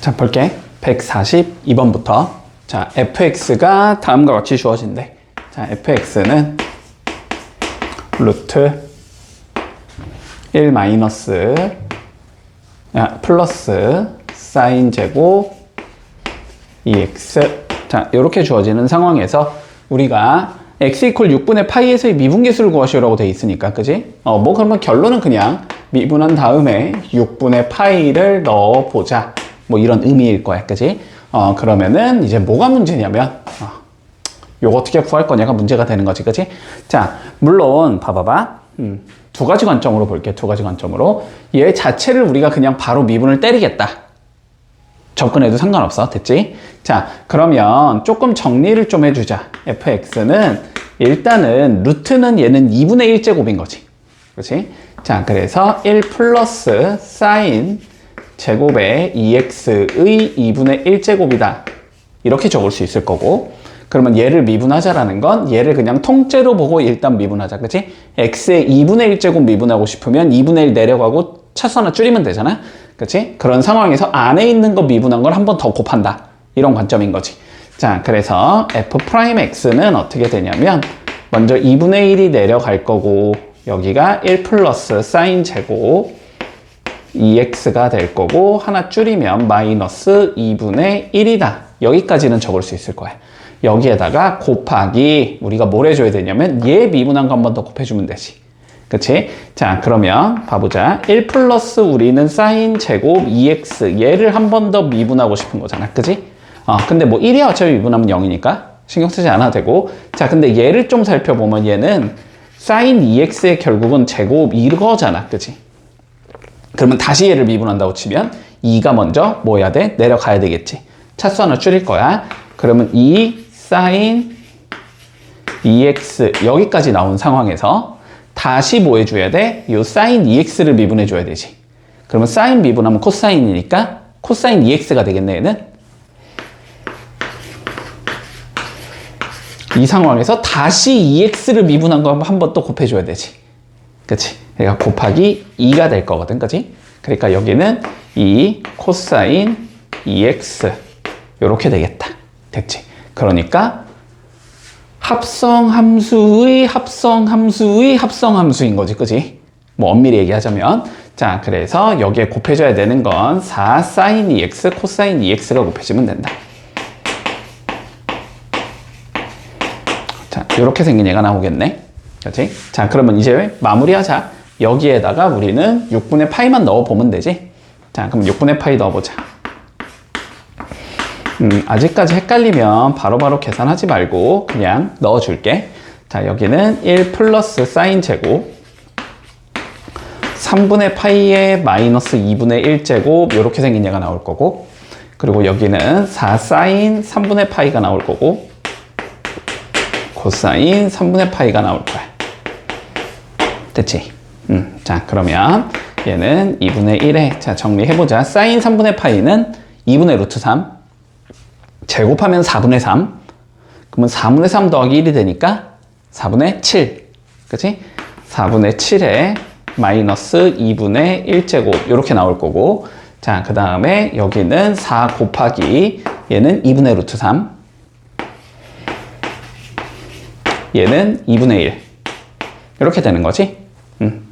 자, 볼게. 142번부터. 자, fx가 다음과 같이 주어진대. 자, fx는 루트 1 마이너스 플러스 사인 제곱 2x. 자, 이렇게 주어지는 상황에서 우리가 x 이퀄 6분의 파이에서의 미분계수를 구하시라고 돼 있으니까, 그지? 뭐 그러면 결론은 그냥 미분한 다음에 6분의 파이를 넣어보자. 뭐 이런 의미일 거야, 그지? 그러면은 이제 뭐가 문제냐면, 요거 어떻게 구할 거냐가 문제가 되는 거지, 그지? 자, 물론 봐봐봐. 두 가지 관점으로 볼게. 두 가지 관점으로. 얘 자체를 우리가 그냥 바로 미분을 때리겠다. 접근해도 상관없어. 됐지? 자, 그러면 조금 정리를 좀 해주자. fx는 일단은 루트는 얘는 2분의 1제곱인 거지. 그렇지? 자, 그래서 1 플러스 사인 제곱의 2x의 2분의 1제곱이다. 이렇게 적을 수 있을 거고, 그러면 얘를 미분하자라는 건 얘를 그냥 통째로 보고 일단 미분하자. 그치? x의 2분의 1제곱 미분하고 싶으면 2분의 1 내려가고 차수 하나 줄이면 되잖아. 그치? 그런 상황에서 안에 있는 거 미분한 걸 한 번 더 곱한다. 이런 관점인 거지. 자, 그래서 f'x는 어떻게 되냐면 먼저 2분의 1이 내려갈 거고, 여기가 1 플러스 사인 제곱 2x가 될 거고, 하나 줄이면 마이너스 2분의 1이다. 여기까지는 적을 수 있을 거야. 여기에다가 곱하기, 우리가 뭘 해줘야 되냐면 얘 미분한 거 한 번 더 곱해주면 되지. 그치? 자, 그러면 봐보자. 1 플러스 우리는 사인 제곱 2x, 얘를 한 번 더 미분하고 싶은 거잖아. 그치? 근데 뭐 1이 어차피 미분하면 0이니까 신경 쓰지 않아도 되고. 자, 근데 얘를 좀 살펴보면 얘는 사인 2x의 결국은 제곱 이거잖아. 그치? 그러면 다시 얘를 미분한다고 치면 2가 먼저 뭐 해야 돼? 내려가야 되겠지. 차수 하나 줄일 거야. 그러면 2 사인 2x 여기까지 나온 상황에서 다시 뭐 해줘야 돼? 이 사인 2x를 미분해줘야 되지. 그러면 사인 미분하면 코사인이니까 코사인 2x가 되겠네, 얘는. 이 상황에서 다시 2x를 미분한 거 한 번 또 곱해줘야 되지. 그치? 그러니까 곱하기 2가 될 거거든, 그치? 그러니까 여기는 2 코사인 2x 요렇게 되겠다. 됐지? 그러니까 합성함수의 합성함수의 합성함수인 거지, 그치? 뭐 엄밀히 얘기하자면. 자, 그래서 여기에 곱해줘야 되는 건 4 사인 2x 코사인 2x가 곱해지면 된다. 자, 이렇게 생긴 얘가 나오겠네. 그렇지? 자, 그러면 이제 마무리하자. 여기에다가 우리는 6분의 파이만 넣어보면 되지. 자, 그럼 6분의 파이 넣어보자. 아직까지 헷갈리면 바로바로 계산하지 말고 그냥 넣어줄게. 자, 여기는 1 플러스 사인 제곱 3분의 파이에 마이너스 2분의 1제곱 이렇게 생긴 얘가 나올 거고, 그리고 여기는 4 사인 3분의 파이가 나올 거고, 코사인 3분의 파이가 나올 거야. 됐지? 자, 그러면 얘는 2분의 1에, 자, 정리해보자. 사인 3분의 파이는 2분의 루트 3. 제곱하면 4분의 3. 그러면 4분의 3 더하기 1이 되니까 4분의 7. 그치? 4분의 7에 마이너스 2분의 1제곱. 이렇게 나올 거고. 자, 그 다음에 여기는 4 곱하기 얘는 2분의 루트 3. 얘는 2분의 1. 이렇게 되는 거지.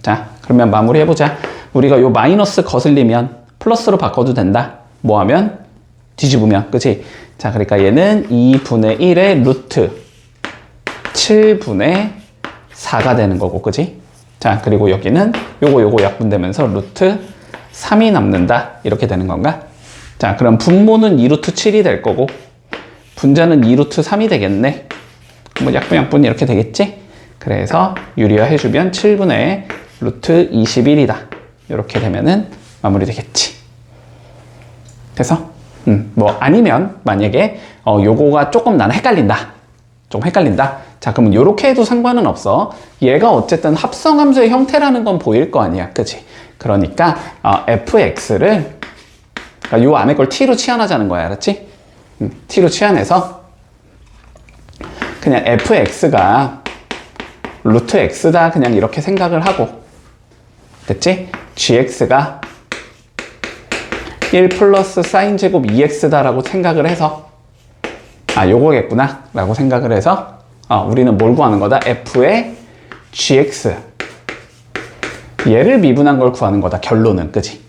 자, 그러면 마무리 해보자. 우리가 요 마이너스 거슬리면 플러스로 바꿔도 된다. 뭐 하면? 뒤집으면. 그치? 자, 그러니까 얘는 2분의 1의 루트 7분의 4가 되는 거고, 그치? 자, 그리고 여기는 요거 약분되면서 루트 3이 남는다. 이렇게 되는 건가? 자, 그럼 분모는 2루트 7이 될 거고, 분자는 2루트 3이 되겠네. 뭐 약분 이렇게 되겠지? 그래서 유리화해주면 7분의 루트 21이다. 이렇게 되면은 마무리 되겠지. 그래서 뭐 아니면 만약에 요거가 조금 나는 헷갈린다. 좀 헷갈린다. 자, 그러면 요렇게 해도 상관은 없어. 얘가 어쨌든 합성함수의 형태라는 건 보일 거 아니야. 그치? 그러니까 fx를 요 안에 걸 t로 치환하자는 거야. 알았지? t로 치환해서 그냥 fx가 루트 x다 그냥 이렇게 생각을 하고, 됐지? gx가 1 플러스 사인 제곱 2x다라고 생각을 해서 요거겠구나 라고 생각을 해서 우리는 뭘 구하는 거다? f의 gx, 얘를 미분한 걸 구하는 거다. 결론은, 그지?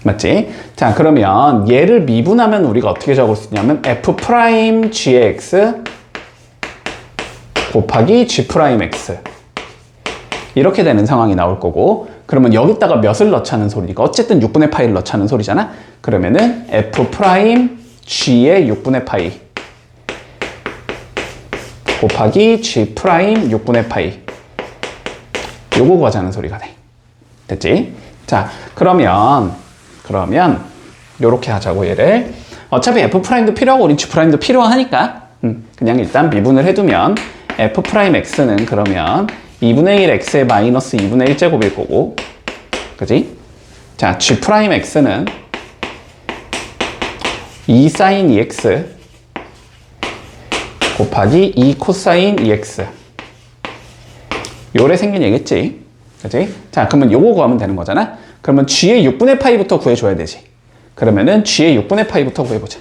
맞지? 자, 그러면 얘를 미분하면 우리가 어떻게 적을 수 있냐면 f 프라임 gx 곱하기 g 프라임 x, 이렇게 되는 상황이 나올 거고, 그러면 여기다가 몇을 넣자는 소리니까 어쨌든 6분의 파이를 넣자는 소리잖아. 그러면은 f 프라임 g의 6분의 파이 곱하기 g 프라임 6분의 파이, 요거 구하자는 소리가 돼. 됐지? 자, 그러면 요렇게 하자고. 얘를 어차피 f 프라임도 필요하고 우린 g 프라임도 필요하니까 그냥 일단 미분을 해두면 f 프라임 x는 그러면 2분의 1 x의 마이너스 2분의 1제곱일 거고, 그지? 자, g 프라임 x는 2 사인 2x 곱하기 2 코사인 2x, 요래 생긴 얘겠지? 그지? 자, 그러면 요거 구하면 되는 거잖아? 그러면 g의 6분의 파이부터 구해줘야 되지. 그러면은 g의 6분의 파이부터 구해보자.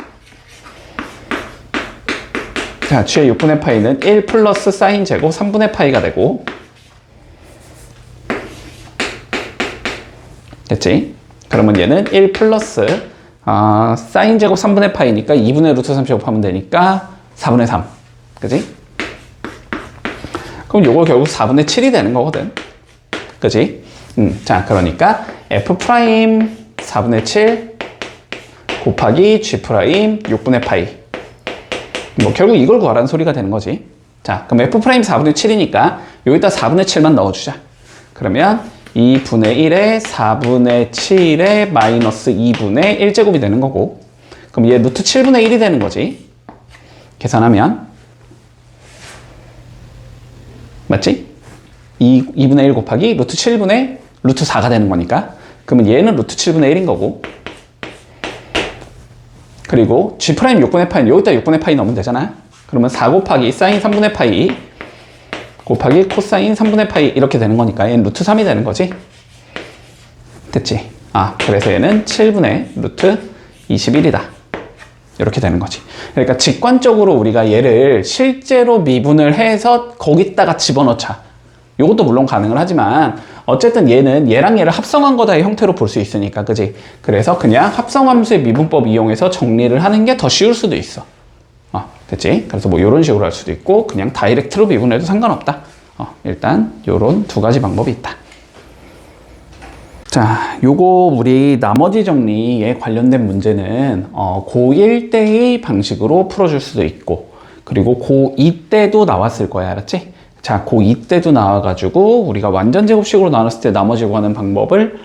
자, g의 6분의 파이는 1 플러스 사인 제곱 3분의 파이가 되고, 됐지? 그러면 얘는 1 플러스 사인 제곱 3분의 파이니까 2분의 루트 3 제곱하면 되니까 4분의 3. 그지? 그럼 요거 결국 4분의 7이 되는 거거든. 그지? 자, 그러니까 f 프라임 4분의 7 곱하기 g 프라임 6분의 파이. 뭐 결국 이걸 구하라는 소리가 되는 거지. 자, 그럼 f 프라임 4분의 7이니까 여기다 4분의 7만 넣어주자. 그러면 2분의 1에 4분의 7에 마이너스 2분의 1제곱이 되는 거고, 그럼 얘 루트 7분의 1이 되는 거지. 계산하면 맞지? 2분의 1 곱하기 루트 7분의 루트 4가 되는 거니까, 그러면 얘는 루트 7분의 1인 거고, 그리고 g 프라임 6분의 파이는 여기다 6분의 파이 넣으면 되잖아. 그러면 4 곱하기 사인 3분의 파이 곱하기 코사인 3분의 파이, 이렇게 되는 거니까 얘는 루트 3이 되는 거지. 됐지? 그래서 얘는 7분의 루트 21이다. 이렇게 되는 거지. 그러니까 직관적으로 우리가 얘를 실제로 미분을 해서 거기다가 집어넣자, 이것도 물론 가능을 하지만 어쨌든 얘는 얘랑 얘를 합성한 거다의 형태로 볼 수 있으니까, 그지? 그래서 그냥 합성함수의 미분법 이용해서 정리를 하는 게 더 쉬울 수도 있어. 됐지? 그래서 뭐 이런 식으로 할 수도 있고 그냥 다이렉트로 미분해도 상관없다. 일단 요런 두 가지 방법이 있다. 자, 요거 우리 나머지 정리에 관련된 문제는 고1 때의 방식으로 풀어줄 수도 있고, 그리고 고2 때도 나왔을 거야. 알았지? 자, 고2 때도 나와가지고 우리가 완전 제곱식으로 나눴을 때 나머지 구하는 방법을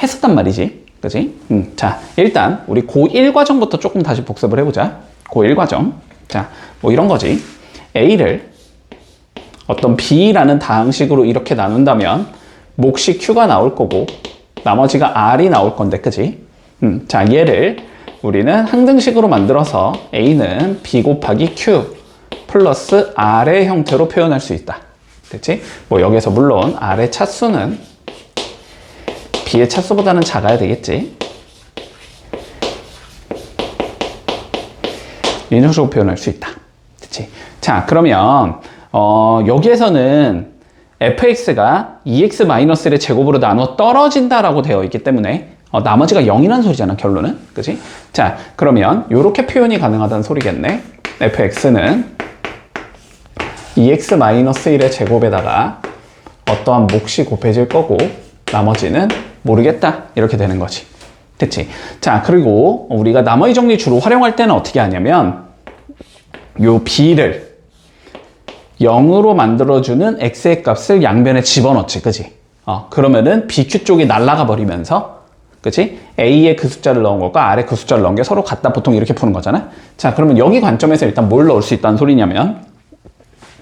했었단 말이지. 그지? 자, 일단 우리 고1 과정부터 조금 다시 복습을 해보자. 고1 과정. 자, 뭐 이런 거지. A를 어떤 B라는 다항식으로 이렇게 나눈다면 몫이 Q가 나올 거고 나머지가 R이 나올 건데, 그지? 자, 얘를 우리는 항등식으로 만들어서 A는 B 곱하기 Q 플러스 R의 형태로 표현할 수 있다. 됐지? 뭐 여기서 물론 R의 차수는 B의 차수보다는 작아야 되겠지. 이런 식으로 표현할 수 있다. 됐지? 자, 그러면 여기에서는 fx가 2x-1의 제곱으로 나누어 떨어진다라고 되어 있기 때문에 나머지가 0이라는 소리잖아, 결론은. 그치? 자, 그러면 이렇게 표현이 가능하다는 소리겠네. fx는 2x-1의 제곱에다가 어떠한 몫이 곱해질 거고 나머지는 모르겠다, 이렇게 되는 거지. 됐지? 자, 그리고 우리가 나머지 정리 주로 활용할 때는 어떻게 하냐면 요 b를 0으로 만들어주는 x의 값을 양변에 집어넣지, 그지? 그러면은 bq 쪽이 날아가 버리면서, 그치? a에 그 숫자를 넣은 것과 r에 그 숫자를 넣은 게 서로 같다, 보통 이렇게 푸는 거잖아. 자, 그러면 여기 관점에서 일단 뭘 넣을 수 있다는 소리냐면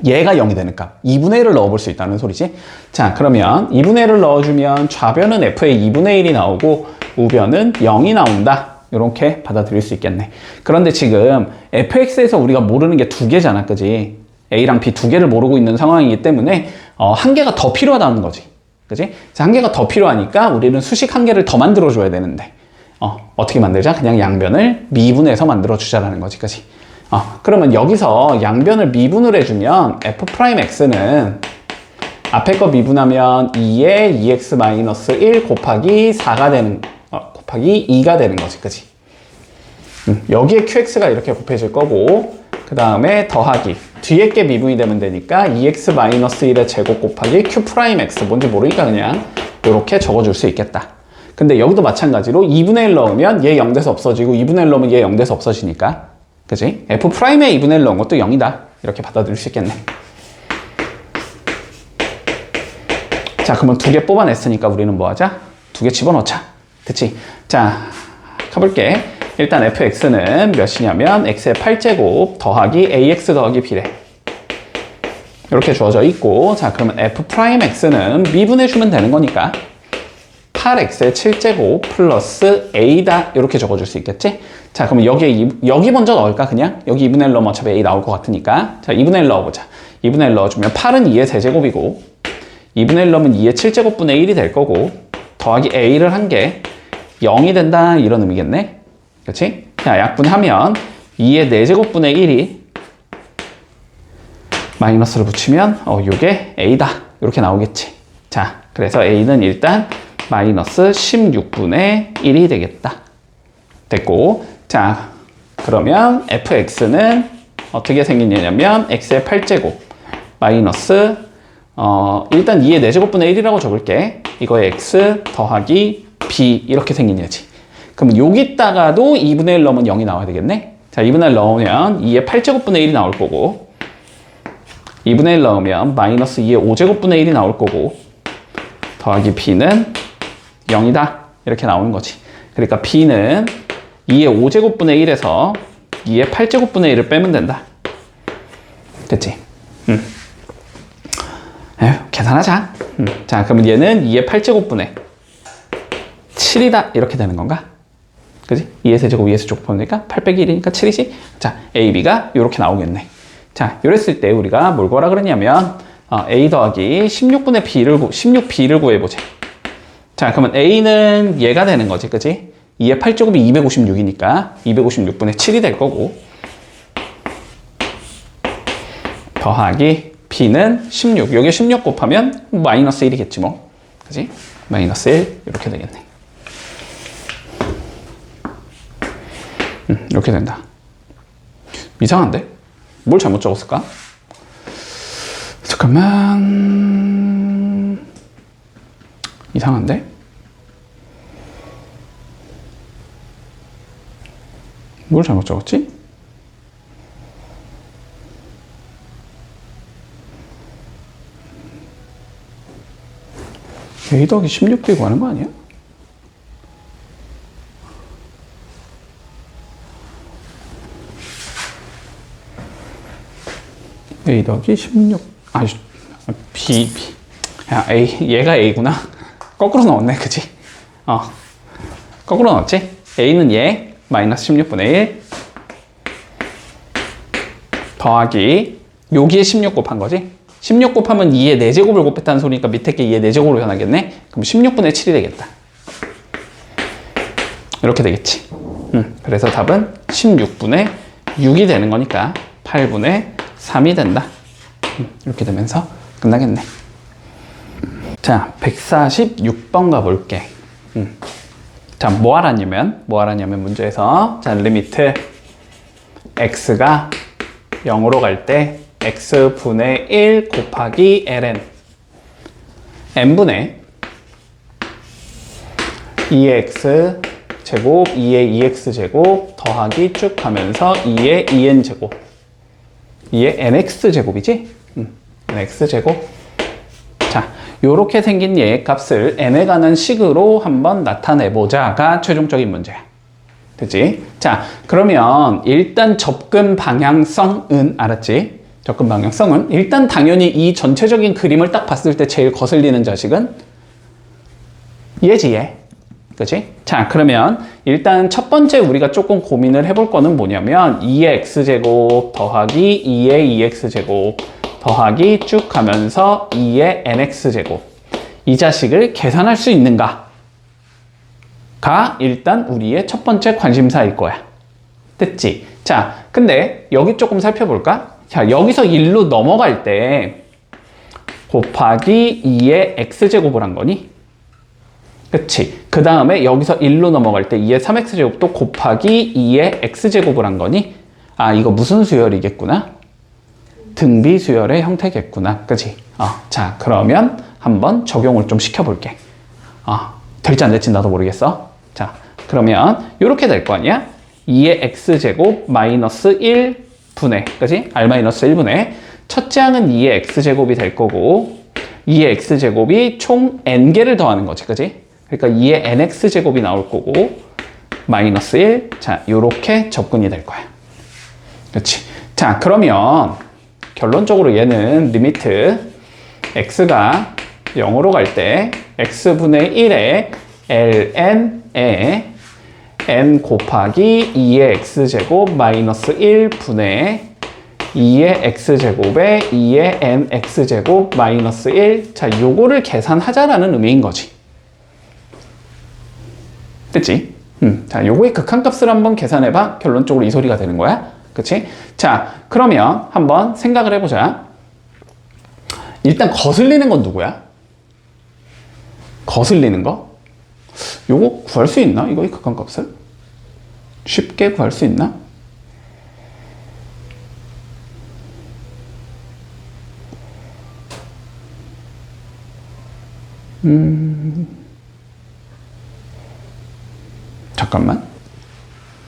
얘가 0이 되는 값, 2분의 1을 넣어볼 수 있다는 소리지. 자, 그러면 2분의 1을 넣어주면 좌변은 f의 2분의 1이 나오고 우변은 0이 나온다, 이렇게 받아들일 수 있겠네. 그런데 지금 fx에서 우리가 모르는 게 두 개잖아, 그지? A랑 B 두 개를 모르고 있는 상황이기 때문에 한 개가 더 필요하다는 거지. 그지? 한 개가 더 필요하니까 우리는 수식 한 개를 더 만들어줘야 되는데 어떻게 만들자? 그냥 양변을 미분해서 만들어주자라는 거지, 그치? 그러면 여기서 양변을 미분을 해주면 f'x는 앞에 거 미분하면 2에 2x-1 곱하기 4가 되는, 곱하기 2가 되는 거지, 그치? 여기에 qx가 이렇게 곱해질 거고, 그 다음에 더하기. 뒤에 게 미분이 되면 되니까 2x-1의 제곱 곱하기 q'x. 뭔지 모르니까 그냥 이렇게 적어줄 수 있겠다. 근데 여기도 마찬가지로 2분의 1 넣으면 얘 0 돼서 없어지고 2분의 1 넣으면 얘 0 돼서 없어지니까. 그치? f'에 2분의 1 넣은 것도 0이다. 이렇게 받아들일 수 있겠네. 자, 그러면 두 개 뽑아냈으니까 우리는 뭐 하자? 두 개 집어넣자. 그치? 자, 가볼게. 일단 fx는 몇이냐면 x의 8제곱 더하기 ax 더하기 b래. 이렇게 주어져 있고, 자, 그러면 f'x는 미분해주면 되는 거니까 8x의 7제곱 플러스 a다. 이렇게 적어줄 수 있겠지? 자, 그러면 여기 먼저 넣을까, 그냥? 여기 2분의 1 넣으면 어차피 a 나올 것 같으니까. 자, 2분의 1 넣어보자. 2분의 1 넣어주면 8은 2의 세제곱이고, 2분의 1 넣으면 2의 7제곱분의 1이 될 거고, 더하기 a를 한 게 0이 된다. 이런 의미겠네? 그치? 자, 약분하면 2의 4제곱분의 1이 마이너스를 붙이면, 요게 a다. 이렇게 나오겠지. 자, 그래서 a는 일단 마이너스 16분의 1이 되겠다. 됐고, 자, 그러면 fx는 어떻게 생기냐면 x의 8제곱 마이너스 일단 2의 4제곱분의 1이라고 적을게. 이거에 x 더하기 b 이렇게 생긴 예지. 그럼 여기다가도 2분의 1 넣으면 0이 나와야 되겠네. 자, 2분의 1 넣으면 2의 8제곱분의 1이 나올 거고, 2분의 1 넣으면 마이너스 2의 5제곱분의 1이 나올 거고, 더하기 b는 0이다. 이렇게 나오는 거지. 그러니까 b는 2의 5제곱분의 1에서 2의 8제곱분의 1을 빼면 된다. 됐지? 계산하자. 자, 그러면 얘는 2의 8제곱분의 7이다. 이렇게 되는 건가? 그지? 2의 세제곱, 2의 세제곱 보니까 8 빼기 1이니까 7이지? 자, a, b가 이렇게 나오겠네. 자, 이랬을 때 우리가 뭘 구하라 그랬냐면, a 더하기 16b를 구해보자. 자, 그러면 a는 얘가 되는 거지, 그지? 2의 8제곱이 256이니까 256분의 7이 될 거고, 더하기 b는 16. 여기 16 곱하면 마이너스 1이겠지 뭐. 그지? 마이너스 1 이렇게 되겠네. 이렇게 된다. 이상한데? 뭘 잘못 적었을까? 잠깐만. 이상한데? 뭘 잘못 적었지? a 더하기 16b 구하는 거 아니야? a 더하기 16, b. 야, 얘가 a구나. 거꾸로 넣었네, 그치? 거꾸로 넣었지? a는 얘, 마이너스 16분의 1, 더하기, 여기에 16 곱한 거지? 16 곱하면 2의 4제곱을 곱했다는 소리니까 밑에 게 2의 4제곱으로 변하겠네? 그럼 16분의 7이 되겠다. 이렇게 되겠지. 그래서 답은 16분의 6이 되는 거니까 8분의 3이 된다. 이렇게 되면서 끝나겠네. 자, 146번 가볼게. 자, 뭐 하라냐면 문제에서, 자, 리미트 x가 0으로 갈 때 x분의 1 곱하기 ln n분의 2의 x 제곱 2의 2x 제곱 더하기 쭉 하면서 2의 2n 제곱 2의 nx 제곱이지? nx 제곱. 자, 요렇게 생긴 얘의 값을 n에 관한 식으로 한번 나타내보자가 최종적인 문제야. 됐지? 자, 그러면 일단 접근 방향성은 알았지? 접근 방향성은 일단 당연히 이 전체적인 그림을 딱 봤을 때 제일 거슬리는 자식은 얘지, 얘. 그치? 자, 그러면 일단 첫 번째 우리가 조금 고민을 해볼 거는 뭐냐면 2의 x제곱 더하기 2의 2x제곱 더하기 쭉 하면서 2의 nx제곱 이 자식을 계산할 수 있는가? 일단 우리의 첫 번째 관심사일 거야. 됐지? 자, 근데 여기 조금 살펴볼까? 자, 여기서 1로 넘어갈 때 곱하기 2의 x제곱을 한 거니? 그치? 그 다음에 여기서 1로 넘어갈 때 2의 3x제곱도 곱하기 2의 x제곱을 한 거니? 아, 이거 무슨 수열이겠구나? 등비 수열의 형태겠구나. 그치? 자, 그러면 한번 적용을 좀 시켜볼게. 될지 안 될지 나도 모르겠어. 자, 그러면 이렇게 될 거 아니야? 2의 x제곱 마이너스 1분의, 그치? r-1분의 첫째 항은 2의 x제곱이 될 거고 2의 x제곱이 총 n개를 더하는 거지, 그치? 그러니까 2의 nx제곱이 나올 거고 마이너스 1, 자, 요렇게 접근이 될 거야. 그치? 자, 그러면 결론적으로 얘는 리미트 x가 0으로 갈 때 x분의 1에 ln에 n 곱하기 2의 x제곱 마이너스 1분의 2의 x제곱에 2의 nx제곱 마이너스 1, 자, 요거를 계산하자라는 의미인 거지. 됐지? 자, 요거의 극한값을 한번 계산해봐. 결론적으로 이 소리가 되는 거야. 그치? 자, 그러면 한번 생각을 해보자. 일단 거슬리는 건 누구야? 거슬리는 거? 요거 구할 수 있나? 이거의 극한값을? 쉽게 구할 수 있나? 잠깐만.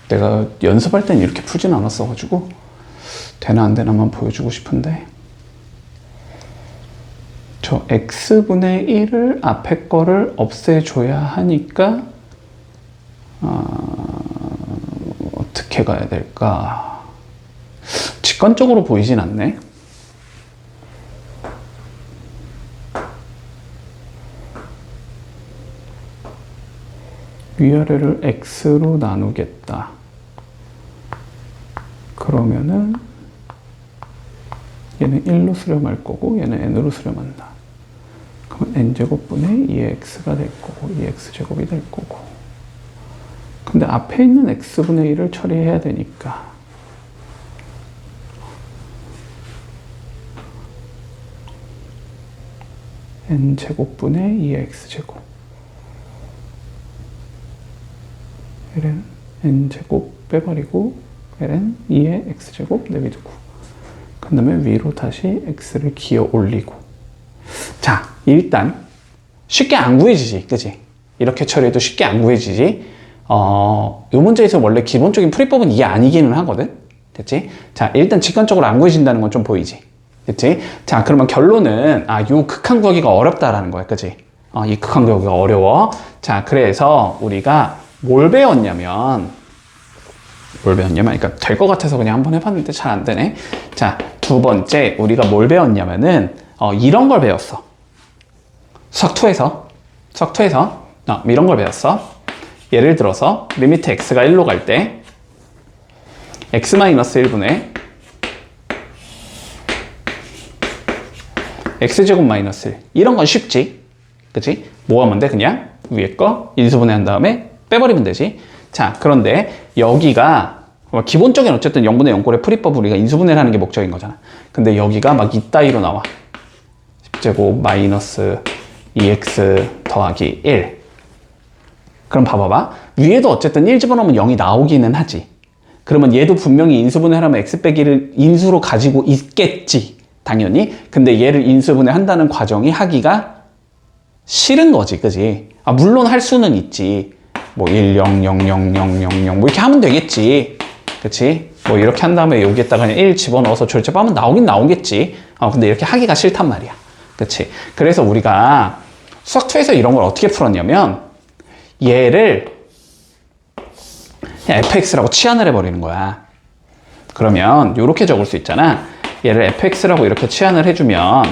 내가 연습할 땐 이렇게 풀진 않았어가지고 되나 안 되나만 보여주고 싶은데, 저 x분의 1을 앞에 거를 없애줘야 하니까 어떻게 가야 될까? 직관적으로 보이진 않네. 위아래를 x로 나누겠다. 그러면은 얘는 1로 수렴할 거고 얘는 n으로 수렴한다. 그러면 n제곱분의 2x가 될 거고 2x제곱이 될 거고. 근데 앞에 있는 x분의 1을 처리해야 되니까 n제곱분의 2x제곱 ln n제곱 빼버리고 ln 2의 x제곱 내비두고, 그 다음에 위로 다시 x를 기어 올리고. 자, 일단 쉽게 안 구해지지, 그치? 이렇게 처리해도 쉽게 안 구해지지. 요 문제에서 원래 기본적인 풀이법은 이게 아니기는 하거든. 됐지? 자, 일단 직관적으로 안 구해진다는 건 좀 보이지. 됐지? 자, 그러면 결론은 요 극한 구하기가 어렵다라는 거야, 그치? 이 극한 구하기가 어려워. 자, 그래서 우리가 뭘 배웠냐면, 그러니까 될 것 같아서 그냥 한번 해봤는데 잘 안 되네. 자, 두 번째 우리가 뭘 배웠냐면은 이런 걸 배웠어. 수학2에서 이런 걸 배웠어. 예를 들어서 리미트 x가 1로 갈 때 x-1분의 x제곱 마이너스 1, 이런 건 쉽지, 그치? 뭐 하면 돼? 그냥 위에 거 인수분해한 다음에 빼버리면 되지. 자, 그런데 여기가 기본적인 어쨌든 0분의 0꼴의 풀이법 우리가 인수분해를 하는 게 목적인 거잖아. 근데 여기가 막 이따위로 나와. 10제곱 마이너스 2x 더하기 1. 그럼 봐봐봐. 위에도 어쨌든 1 집어넣으면 0이 나오기는 하지. 그러면 얘도 분명히 인수분해를 하면 x 빼기를 인수로 가지고 있겠지, 당연히. 근데 얘를 인수분해 한다는 과정이 하기가 싫은 거지, 그지? 물론 할 수는 있지. 뭐 1, 0, 0, 0, 0, 0, 0 뭐 이렇게 하면 되겠지, 그치? 뭐 이렇게 한 다음에 여기에다가 그냥 1 집어넣어서 졸제하면 나오긴 나오겠지. 근데 이렇게 하기가 싫단 말이야, 그치? 그래서 우리가 수학2에서 이런 걸 어떻게 풀었냐면, 얘를 그냥 fx라고 치환을 해버리는 거야. 그러면 이렇게 적을 수 있잖아. 얘를 fx라고 이렇게 치환을 해주면,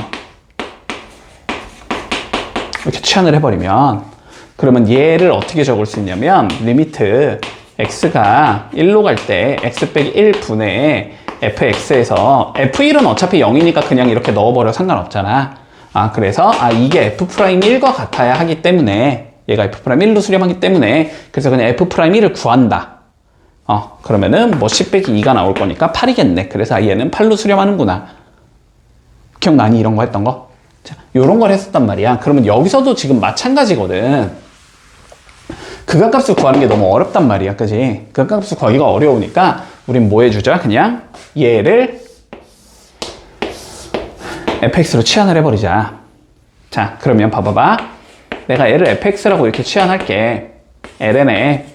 이렇게 치환을 해버리면, 그러면 얘를 어떻게 적을 수 있냐면, 리미트 x가 1로 갈 때 x 빼기 1분의 fx에서 f1은 어차피 0이니까 그냥 이렇게 넣어버려 상관없잖아. 그래서 이게 f'1과 같아야 하기 때문에 얘가 F'1로 수렴하기 때문에 그래서 그냥 F'1을 구한다. 그러면은 뭐 10 빼기 2가 나올 거니까 8이겠네. 그래서 얘는 8로 수렴하는구나. 기억나니? 이런 거 했던 거? 자, 요런 걸 했었단 말이야. 그러면 여기서도 지금 마찬가지거든. 극악값을 구하는 게 너무 어렵단 말이야. 그지? 극악값을 구하기가 어려우니까 우린 뭐 해주자? 그냥 얘를 fx로 치환을 해버리자. 자, 그러면 봐봐봐. 내가 얘를 fx라고 이렇게 치환할게. ln에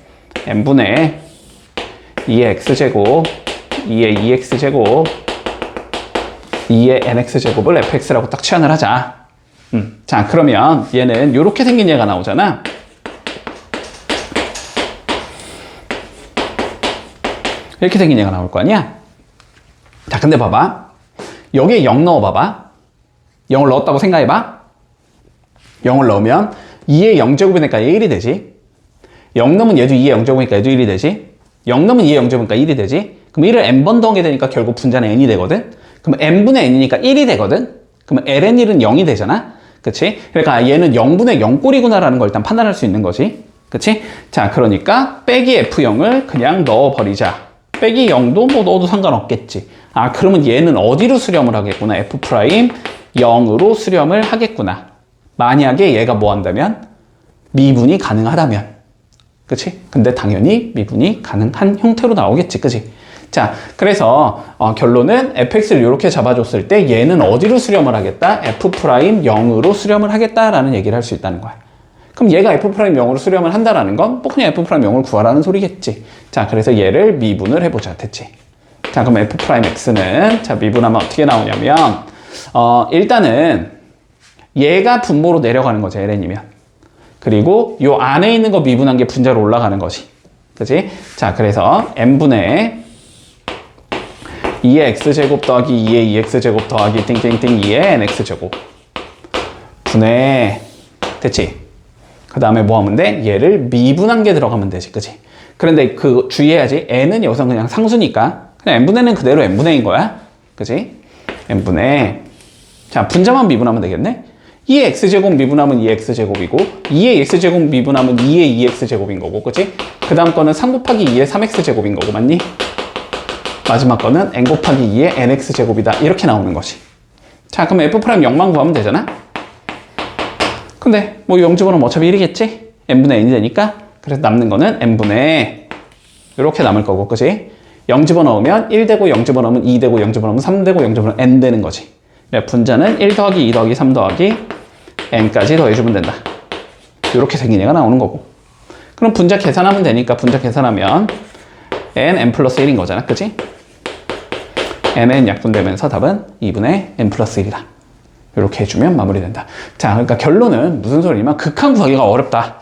n분의 2의 x제곱, 2의 2x제곱, 2의 nx제곱을 fx라고 딱 치환을 하자. 자, 그러면 얘는 이렇게 생긴 얘가 나오잖아. 이렇게 생긴 얘가 나올 거 아니야? 자, 근데 봐봐. 여기에 0 넣어봐봐. 0을 넣었다고 생각해봐. 0을 넣으면 2의 0제곱이니까 1이 되지. 0 넣으면 얘도 2의 0제곱이니까 얘도 1이 되지. 0 넣으면 2의 0제곱이니까 1이 되지. 그럼 1을 n번 더하게 되니까 결국 분자는 n이 되거든. 그럼 n분의 n이니까 1이 되거든. 그러면 ln1은 0이 되잖아. 그치? 그러니까 얘는 0분의 0꼴이구나라는 걸 일단 판단할 수 있는 거지. 그치? 자, 그러니까 빼기 f0을 그냥 넣어버리자. 빼기 0도 뭐 넣어도 상관없겠지. 아, 그러면 얘는 어디로 수렴을 하겠구나. f'0으로 수렴을 하겠구나. 만약에 얘가 뭐 한다면? 미분이 가능하다면. 그치? 근데 당연히 미분이 가능한 형태로 나오겠지. 그치? 자, 그래서 결론은 fx를 이렇게 잡아줬을 때 얘는 어디로 수렴을 하겠다? f'0으로 수렴을 하겠다라는 얘기를 할 수 있다는 거야. 그럼 얘가 f'0으로 수렴을 한다라는 건 뭐 그냥 f'0을 구하라는 소리겠지. 자, 그래서 얘를 미분을 해보자. 됐지? 자, 그럼 f'x는 자, 미분하면 어떻게 나오냐면 일단은 얘가 분모로 내려가는 거죠. ln이면. 그리고 요 안에 있는 거 미분한 게 분자로 올라가는 거지. 그치? 자, 그래서 n분의 2의 x제곱 더하기 2의 2x제곱 더하기 띵띵띵 2의 nx제곱 분의 됐지? 그 다음에 뭐 하면 돼? 얘를 미분한 게 들어가면 되지. 그치? 그런데 그 주의해야지. n은 여기서 그냥 상수니까 그냥 n분의 는 그대로 n분의인 거야. 그치? n분의 자, 분자만 미분하면 되겠네? 2의 x제곱 미분하면 2의 x제곱이고 2의 x제곱 미분하면 2의 2x제곱인 거고. 그치? 그 다음 거는 3 곱하기 2의 3x제곱인 거고. 맞니? 마지막 거는 n 곱하기 2의 nx제곱이다. 이렇게 나오는 거지. 자, 그럼 f'0만 구하면 되잖아? 근데 뭐 0 집어넣으면 어차피 1이겠지? n분의 n이 되니까. 그래서 남는 거는 n분의 이렇게 남을 거고. 그치? 0 집어넣으면 1 되고 0 집어넣으면 2 되고 0 집어넣으면 3 되고 0 집어넣으면 n 되는 거지. 분자는 1 더하기 2 더하기 3 더하기 n까지 더해주면 된다. 이렇게 생긴 애가 나오는 거고. 그럼 분자 계산하면 되니까 분자 계산하면 n 플러스 1인 거잖아. 그치? n은 약분되면서 답은 2분의 n 플러스 1이다. 이렇게 해주면 마무리된다. 자, 그러니까 결론은 무슨 소리냐면 극한 구하기가 어렵다.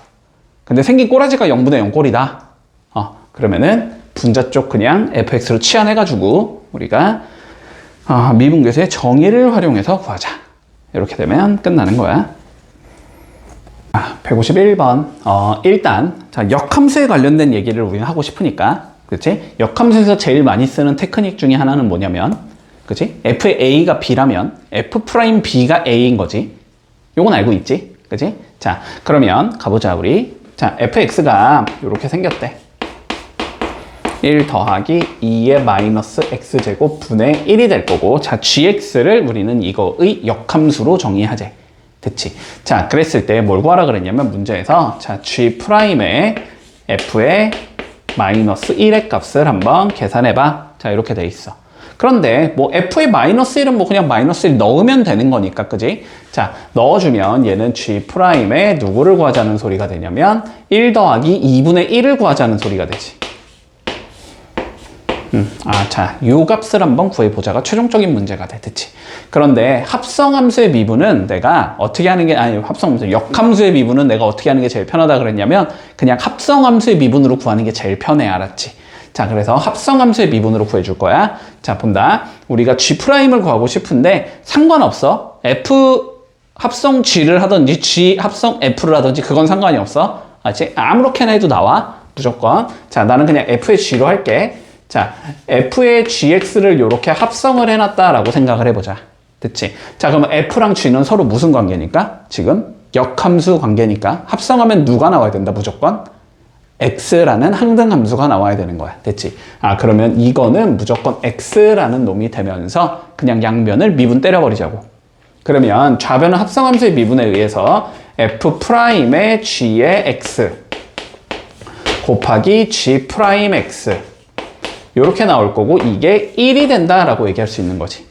근데 생긴 꼬라지가 0분의 0 꼴이다. 그러면은 분자 쪽 그냥 fx로 치환해가지고 우리가 미분계수의 정의를 활용해서 구하자. 이렇게 되면 끝나는 거야. 151번. 일단 자, 역함수에 관련된 얘기를 우리는 하고 싶으니까, 그치? 역함수에서 제일 많이 쓰는 테크닉 중에 하나는 뭐냐면, 그치? f의 a가 b라면 f'b가 a인 거지. 요건 알고 있지? 그치? 자, 그러면 가보자 우리. 자, fx가 이렇게 생겼대. 1 더하기 2의 마이너스 x제곱 분의 1이 될 거고, 자, gx를 우리는 이거의 역함수로 정의하재. 됐지? 자, 그랬을 때 뭘 구하라 그랬냐면 문제에서 자, g'의 f의 마이너스 1의 값을 한번 계산해봐. 자, 이렇게 돼 있어. 그런데 뭐 f의 마이너스 1은 뭐 그냥 마이너스 1 넣으면 되는 거니까, 그지? 자, 넣어주면 얘는 g'의 누구를 구하자는 소리가 되냐면 1 더하기 2분의 1을 구하자는 소리가 되지. 자, 요 값을 한번 구해보자가 최종적인 문제가 돼. 됐지? 그런데 합성함수의 미분은 내가 어떻게 하는 게, 역함수의 미분은 내가 어떻게 하는 게 제일 편하다 그랬냐면 그냥 합성함수의 미분으로 구하는 게 제일 편해. 알았지? 자, 그래서 합성함수의 미분으로 구해줄 거야. 자, 본다. 우리가 G'을 구하고 싶은데 상관없어. F 합성 G를 하든지 G 합성 F를 하든지 그건 상관이 없어. 알지? 아무렇게나 해도 나와. 무조건. 자, 나는 그냥 F의 G로 할게. 자, f의 gx를 이렇게 합성을 해놨다라고 생각을 해보자. 됐지? 자, 그러면 f랑 g는 서로 무슨 관계니까? 지금 역함수 관계니까 합성하면 누가 나와야 된다 무조건? x라는 항등함수가 나와야 되는 거야. 됐지? 그러면 이거는 무조건 x라는 놈이 되면서 그냥 양변을 미분 때려버리자고. 그러면 좌변은 합성함수의 미분에 의해서 f'의 g의 x 곱하기 g'x 이렇게 나올 거고 이게 1이 된다라고 얘기할 수 있는 거지.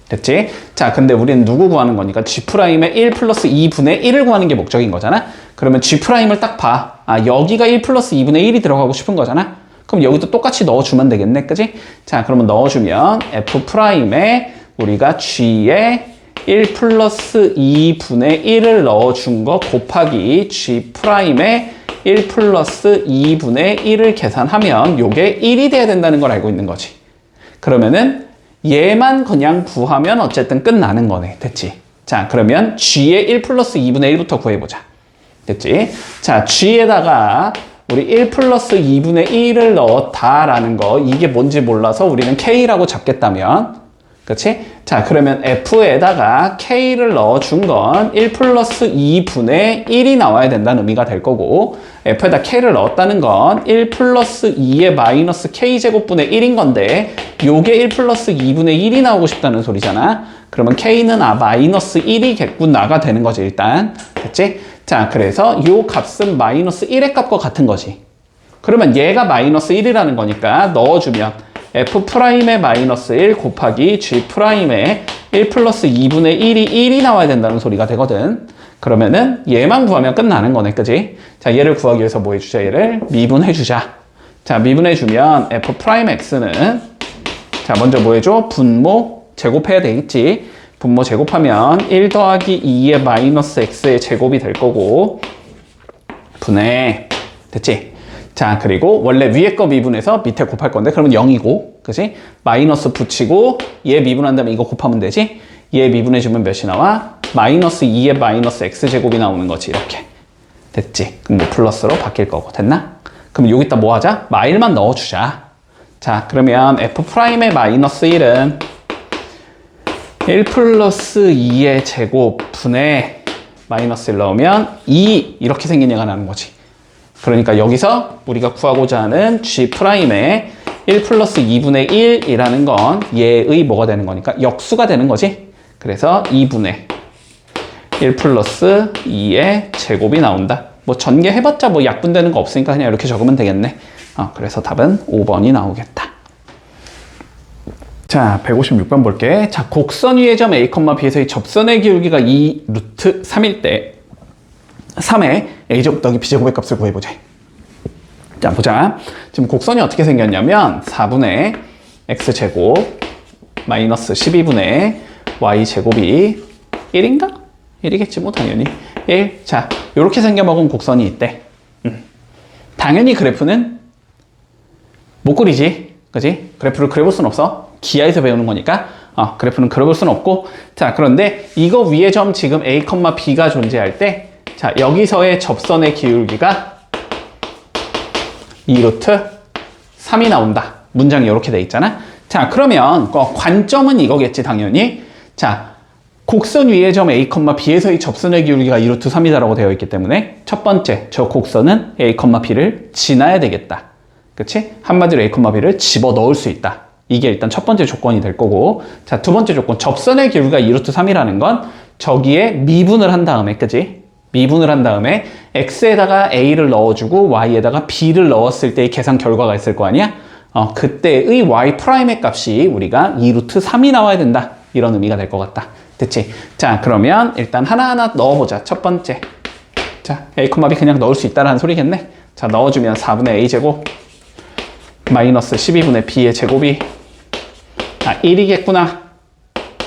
됐지? 자, 근데 우리는 누구 구하는 거니까 g'의 1 플러스 2분의 1을 구하는 게 목적인 거잖아? 그러면 g'을 딱 봐. 여기가 1 플러스 2분의 1이 들어가고 싶은 거잖아? 그럼 여기도 똑같이 넣어주면 되겠네, 그지? 자, 그러면 넣어주면 f'에 우리가 g의 1 플러스 2분의 1을 넣어준 거 곱하기 g'의 1 플러스 2분의 1을 계산하면 요게 1이 돼야 된다는 걸 알고 있는 거지. 그러면은 얘만 그냥 구하면 어쨌든 끝나는 거네. 됐지? 자, 그러면 g의 1 플러스 2분의 1부터 구해보자. 됐지? 자, g에다가 우리 1 플러스 2분의 1을 넣었다라는 거 이게 뭔지 몰라서 우리는 k라고 잡겠다면 그치? 자, 그러면 f에다가 k를 넣어준 건 1 플러스 2분의 1이 나와야 된다는 의미가 될 거고 f에다 k를 넣었다는 건 1 플러스 2의 마이너스 k제곱분의 1인 건데 요게 1 플러스 2분의 1이 나오고 싶다는 소리잖아. 그러면 k는 마이너스 1이겠구나가 되는 거지 일단. 됐지? 자, 그래서 요 값은 마이너스 1의 값과 같은 거지. 그러면 얘가 마이너스 1이라는 거니까 넣어주면 f'의 마이너스 1 곱하기 g'의 1 플러스 2분의 1이 1이 나와야 된다는 소리가 되거든. 그러면은 얘만 구하면 끝나는 거네, 그지? 자, 얘를 구하기 위해서 뭐 해주자? 얘를 미분해주자. 자, 미분해주면 f'x는 자, 먼저 뭐 해줘? 분모 제곱해야 되겠지? 분모 제곱하면 1 더하기 2의 마이너스 x의 제곱이 될 거고 분해. 됐지? 자, 그리고 원래 위에 거 미분해서 밑에 곱할 건데 그러면 0이고 그지? 마이너스 붙이고 얘 미분한 다음에 이거 곱하면 되지? 얘 미분해주면 몇이 나와? 마이너스 2의 마이너스 x제곱이 나오는 거지 이렇게. 됐지? 그럼 뭐 플러스로 바뀔 거고. 됐나? 그럼 여기다 뭐 하자? 마일만 넣어주자. 자, 그러면 f'의 마이너스 1은 1 플러스 2의 제곱 분의 마이너스 1 넣으면 2 이렇게 생긴 얘가 나는 거지. 그러니까 여기서 우리가 구하고자 하는 g'의 1 플러스 2분의 1이라는 건 얘의 뭐가 되는 거니까 역수가 되는 거지. 그래서 2분의 1 플러스 2의 제곱이 나온다. 뭐 전개해봤자 뭐 약분되는 거 없으니까 그냥 이렇게 적으면 되겠네. 그래서 답은 5번이 나오겠다. 자, 156번 볼게. 자, 곡선 위의 점 A, B에서의 접선의 기울기가 2 루트 3일 때 3의 a제곱 더하기 b제곱의 값을 구해보자. 자, 보자. 지금 곡선이 어떻게 생겼냐면 4분의 x제곱 마이너스 12분의 y제곱이 1인가? 1이겠지 뭐 당연히 1. 자, 요렇게 생겨먹은 곡선이 있대. 당연히 그래프는 못 그리지. 그지? 그래프를 그려볼 순 없어. 기하에서 배우는 거니까 그래프는 그려볼 순 없고. 자, 그런데 이거 위에 점 지금 a, b가 존재할 때 자, 여기서의 접선의 기울기가 2루트 3이 나온다. 문장이 이렇게 돼 있잖아. 자, 그러면 관점은 이거겠지 당연히. 자, 곡선 위의 점 A, B에서의 접선의 기울기가 2루트 3이다라고 되어 있기 때문에 첫 번째, 저 곡선은 A, B를 지나야 되겠다. 그치? 한마디로 A, B를 집어넣을 수 있다. 이게 일단 첫 번째 조건이 될 거고. 자, 두 번째 조건, 접선의 기울기가 2루트 3이라는 건 저기에 미분을 한 다음에, 그치? 미분을 한 다음에 x에다가 a를 넣어주고 y에다가 b를 넣었을 때의 계산 결과가 있을 거 아니야? 그때의 y'의 값이 우리가 2루트 3이 나와야 된다. 이런 의미가 될 것 같다. 됐지? 자, 그러면 일단 하나하나 넣어보자. 첫 번째. 자, a, b 그냥 넣을 수 있다라는 소리겠네. 자, 넣어주면 4분의 a제곱 마이너스 12분의 b의 제곱이 1이겠구나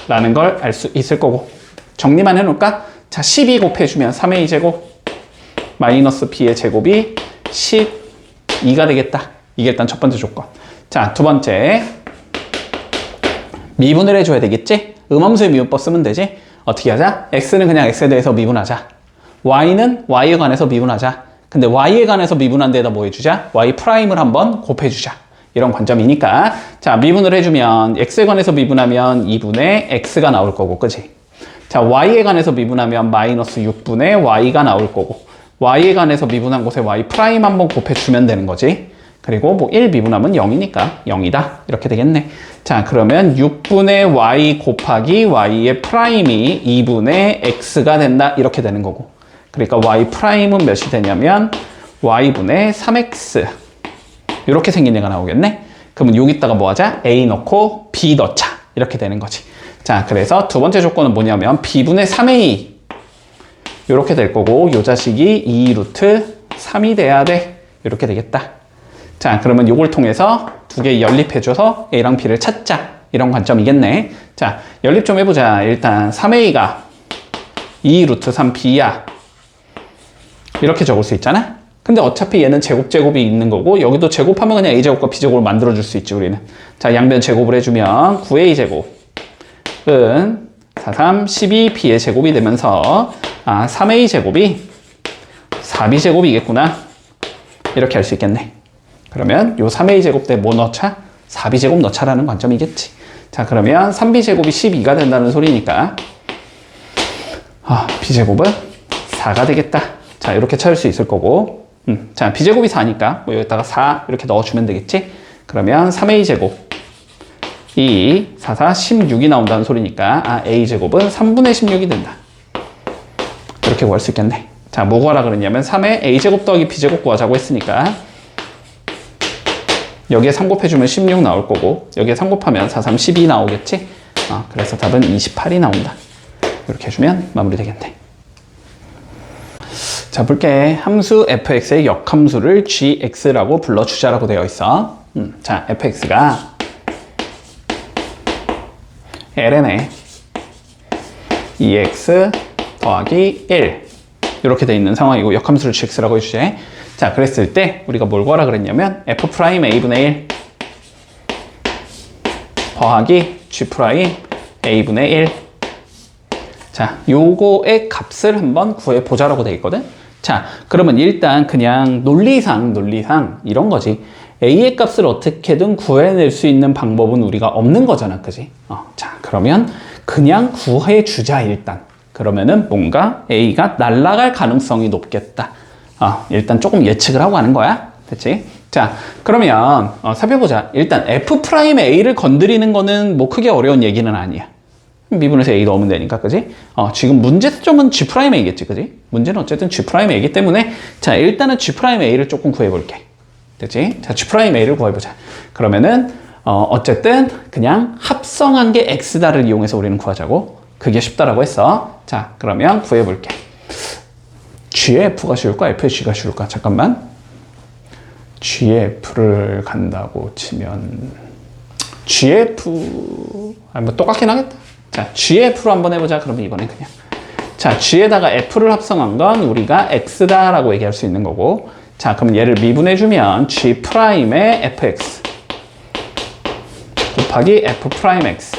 라는 걸 알 수 있을 거고. 정리만 해놓을까? 자, 12 곱해주면 3의 2제곱 마이너스 b의 제곱이 12가 되겠다. 이게 일단 첫 번째 조건. 자, 두 번째. 미분을 해줘야 되겠지? 음함수의 미분법 쓰면 되지? 어떻게 하자? x는 그냥 x에 대해서 미분하자. y는 y에 관해서 미분하자. 근데 y에 관해서 미분한 데에다 뭐 해주자? y'을 한번 곱해주자. 이런 관점이니까. 자, 미분을 해주면 x에 관해서 미분하면 2분의 x가 나올 거고, 그지? 자, y에 관해서 미분하면 마이너스 6분의 y가 나올 거고, y에 관해서 미분한 곳에 y 프라임 한번 곱해주면 되는 거지. 그리고 뭐 1 미분하면 0이니까 0이다. 이렇게 되겠네. 자, 그러면 6분의 y 곱하기 y의 프라임이 2분의 x가 된다. 이렇게 되는 거고. 그러니까 y 프라임은 몇이 되냐면 y분의 3x. 이렇게 생긴 애가 나오겠네. 그러면 여기다가 뭐 하자? a 넣고 b 넣자. 이렇게 되는 거지. 자, 그래서 두 번째 조건은 뭐냐면 b분의 3a. 이렇게 될 거고, 요 자식이 2 루트 3이 돼야 돼. 이렇게 되겠다. 자, 그러면 요걸 통해서 두 개 연립해줘서 a랑 b를 찾자. 이런 관점이겠네. 자, 연립 좀 해보자. 일단 3a가 2 루트 3b야. 이렇게 적을 수 있잖아? 근데 어차피 얘는 제곱이 있는 거고, 여기도 제곱하면 그냥 a제곱과 b제곱을 만들어줄 수 있지, 우리는. 자, 양변 제곱을 해주면 9a제곱은 4, 3, 12b의 제곱이 되면서 3a제곱이 4b제곱이겠구나. 이렇게 할 수 있겠네. 그러면 요 3a제곱 때 뭐 넣자? 4b제곱 넣자라는 관점이겠지. 자, 그러면 3b제곱이 12가 된다는 소리니까 b제곱은 4가 되겠다. 자, 이렇게 찾을 수 있을 거고, 자, b제곱이 4니까 뭐 여기다가 4 이렇게 넣어주면 되겠지. 그러면 3a제곱 2, 4, 4, 16이 나온다는 소리니까 a제곱은 3분의 16이 된다. 이렇게 구할 수 있겠네. 자, 뭐 구하라 그랬냐면 3에 a제곱 더하기 b제곱 구하자고 했으니까 여기에 3 곱해주면 16 나올 거고, 여기에 3 곱하면 4, 3, 12 나오겠지. 그래서 답은 28이 나온다. 이렇게 해주면 마무리 되겠네. 자, 볼게. 함수 fx의 역함수를 gx라고 불러주자라고 되어 있어. 자, fx가 ln에 2x 더하기 1 이렇게 되어 있는 상황이고, 역함수를 gx라고 해주지. 자, 그랬을 때 우리가 뭘 구하라 그랬냐면 f'a분의 1 더하기 g'a분의 1. 자, 요거의 값을 한번 구해보자라고 되어 있거든. 자, 그러면 일단 그냥 논리상 이런 거지. a의 값을 어떻게든 구해낼 수 있는 방법은 우리가 없는 거잖아, 그지? 자, 그러면 그냥 구해주자, 일단. 그러면은 뭔가 a가 날아갈 가능성이 높겠다. 일단 조금 예측을 하고 가는 거야. 됐지? 자, 그러면 살펴보자. 일단 f'a를 건드리는 거는 뭐 크게 어려운 얘기는 아니야. 미분해서 a 넣으면 되니까, 그지? 지금 문제점은 g'a겠지, 그지? 문제는 어쨌든 g'a이기 때문에, 자, 일단은 g'a를 조금 구해볼게. 됐지? 자, g'a를 구해보자. 그러면은 어쨌든 그냥 합성한 게 x다를 이용해서 우리는 구하자고. 그게 쉽다라고 했어. 자, 그러면 구해볼게. g의 f가 쉬울까? f의 g가 쉬울까? 잠깐만. g의 f를 간다고 치면 g의 f 뭐 똑같긴 하겠다. 자, g의 f로 한번 해보자. 그러면 이번엔 그냥 자, g에다가 f를 합성한 건 우리가 x다라고 얘기할 수 있는 거고, 자, 그럼 얘를 미분해주면 g'의 fx 곱하기 f'x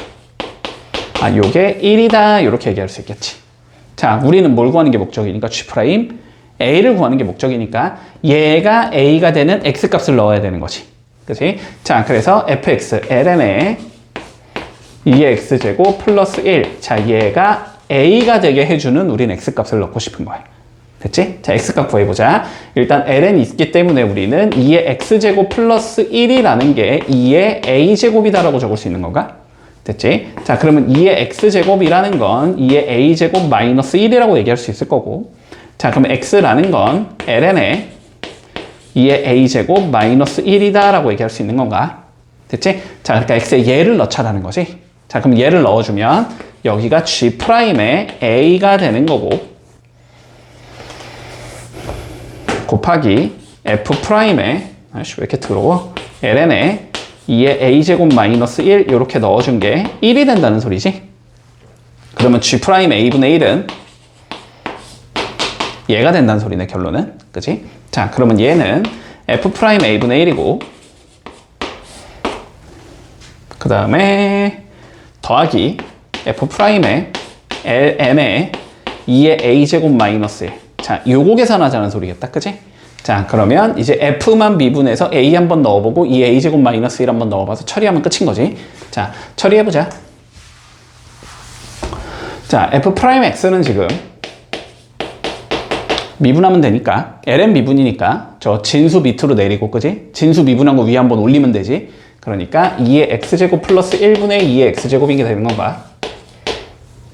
요게 1이다 이렇게 얘기할 수 있겠지. 자, 우리는 뭘 구하는 게 목적이니까 g'a를 구하는 게 목적이니까 얘가 a가 되는 x값을 넣어야 되는 거지. 그치? 자, 그래서 fx ln에 2x제곱 플러스 1. 자, 얘가 a가 되게 해주는 우린 x값을 넣고 싶은 거야. 됐지? 자, x값 구해보자. 일단 ln이 있기 때문에 우리는 2의 x제곱 플러스 1이라는 게 2의 a제곱이다라고 적을 수 있는 건가? 됐지? 자, 그러면 2의 x제곱이라는 건 2의 a제곱 마이너스 1이라고 얘기할 수 있을 거고, 자, 그럼 x라는 건 ln에 2의 a제곱 마이너스 1이다 라고 얘기할 수 있는 건가? 됐지? 자, 그러니까 x에 얘를 넣자라는 거지. 자, 그럼 얘를 넣어주면 여기가 g'의 a가 되는 거고, 곱하기 f'의 아이씨 왜 이렇게 더러워? ln에 2의 a제곱 마이너스 1 이렇게 넣어준 게 1이 된다는 소리지. 그러면 g'의 a분의 1은 얘가 된다는 소리네, 결론은. 그치? 자, 그러면 얘는 f'의 a분의 1이고, 그 다음에 더하기 f'의 ln의 2의 a제곱 마이너스 1. 자, 요거 계산하자는 소리겠다. 그치? 자, 그러면 이제 f만 미분해서 a 한번 넣어보고 이 a제곱 마이너스 1 한번 넣어봐서 처리하면 끝인 거지. 자, 처리해보자. 자, 자, f'x는 지금 미분하면 되니까 ln 미분이니까 저 진수 밑으로 내리고, 그지? 진수 미분한 거 위에 한번 올리면 되지. 그러니까 2의 x제곱 플러스 1분의 2의 x제곱인 게 되는 건가?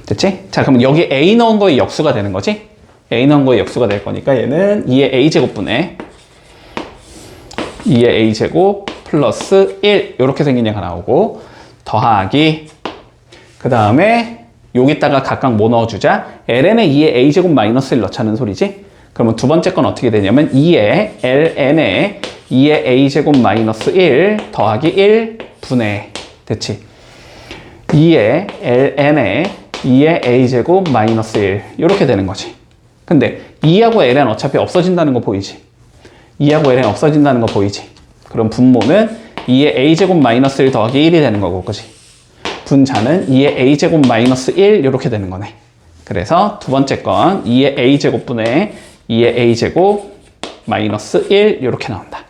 됐지? 자, 그럼 여기 a 넣은 거의 역수가 되는 거지? a 넣은 거의 역수가 될 거니까 얘는 2의 a제곱분의 2의 a제곱 플러스 1 이렇게 생긴 얘가 나오고, 더하기 그 다음에 여기다가 각각 뭐 넣어주자? ln에 2의 a제곱 마이너스 1 넣자는 소리지? 그러면 두 번째 건 어떻게 되냐면 2의 ln에 2의 a제곱 마이너스 1 더하기 1 분의, 됐지? 2의 ln에 2의 a제곱 마이너스 1 이렇게 되는 거지. 근데 2하고 ln 어차피 없어진다는 거 보이지? 2하고 ln 없어진다는 거 보이지? 그럼 분모는 2의 a제곱 마이너스 1 더하기 1이 되는 거고, 그지? 분자는 2의 a제곱 마이너스 1 이렇게 되는 거네. 그래서 두 번째 건 2의 a제곱분의 2의 a제곱 마이너스 1 이렇게 나온다.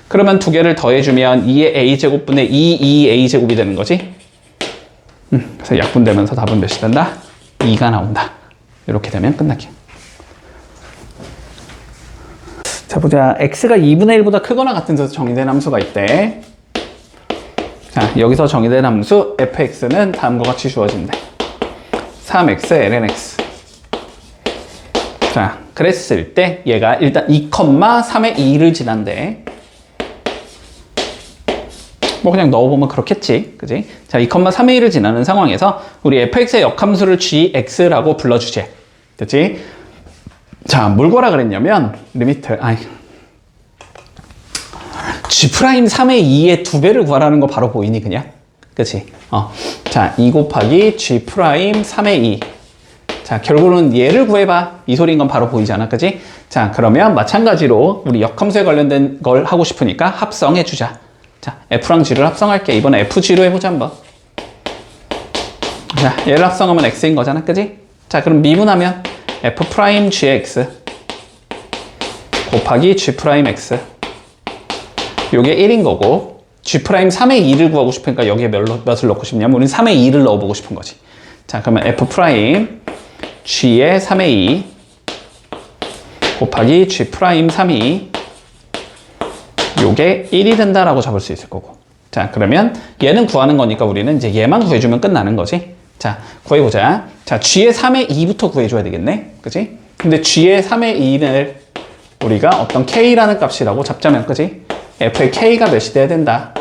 그러면 두 개를 더해주면 2의 a제곱분의 2a제곱이 되는 거지. 그래서 약분되면서 답은 몇이 된다? 2가 나온다. 이렇게 되면 끝나기. 자, 보자. x가 2분의 1보다 크거나 같은 데서 정의된 함수가 있대. 자, 여기서 정의된 함수 fx는 다음과 같이 주어진대. 3x ln x. 자, 그랬을 때 얘가 일단 2,3의 2를 지난대. 뭐 그냥 넣어보면 그렇겠지, 그지? 자, 2,3의 1을 지나는 상황에서 우리 fx의 역함수를 gx라고 불러주지. 됐지? 자, 뭘 구하라 그랬냐면 리미트, g'3의 2의 2배를 구하라는 거 바로 보이니 그냥? 그치? 자, 2 곱하기 g'3의 2. 자, 결국은 얘를 구해봐. 이 소리인 건 바로 보이잖아, 그치? 자, 그러면 마찬가지로 우리 역함수에 관련된 걸 하고 싶으니까 합성해주자. 자, f랑 g를 합성할게. 이번에 fg로 해보자 한번. 자, 얘를 합성하면 x인 거잖아, 그치? 자, 그럼 미분하면 f'gx 곱하기 g'x. 요게 1인 거고, g'3의 2를 구하고 싶으니까 여기에 몇을 넣고 싶냐면 우린 3의 2를 넣어보고 싶은 거지. 자, 그러면 f'g의 3의 2 곱하기 g'3의 2 요게 1이 된다라고 잡을 수 있을 거고. 자, 그러면 얘는 구하는 거니까 우리는 이제 얘만 구해주면 끝나는 거지. 자, 구해보자. 자, g의 3의 2부터 구해줘야 되겠네. 그치? 근데 g의 3의 2를 우리가 어떤 k라는 값이라고 잡자면, 그치? f의 k가 몇이 돼야 된다?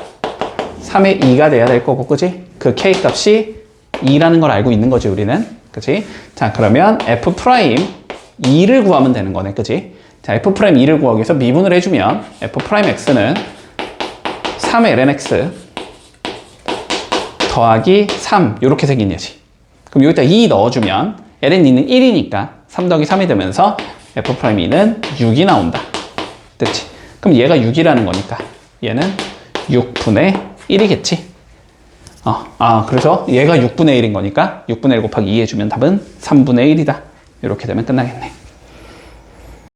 3의 2가 돼야 될 거고, 그치? 그 k 값이 2라는 걸 알고 있는 거지, 우리는. 그치? 자, 그러면 f'2를 구하면 되는 거네, 그치? 자, f'2를 구하기 위해서 미분을 해주면 f'x는 3 ln x 더하기 3 이렇게 생긴 예지. 그럼 여기다 2 넣어주면 ln 2는 1이니까 3 더하기 3이 되면서 f'2는 6이 나온다. 됐지? 그럼 얘가 6이라는 거니까 얘는 6분의 1이겠지. 그래서 얘가 6분의 1인 거니까 6분의 1 곱하기 2 해주면 답은 3분의 1이다. 이렇게 되면 끝나겠네.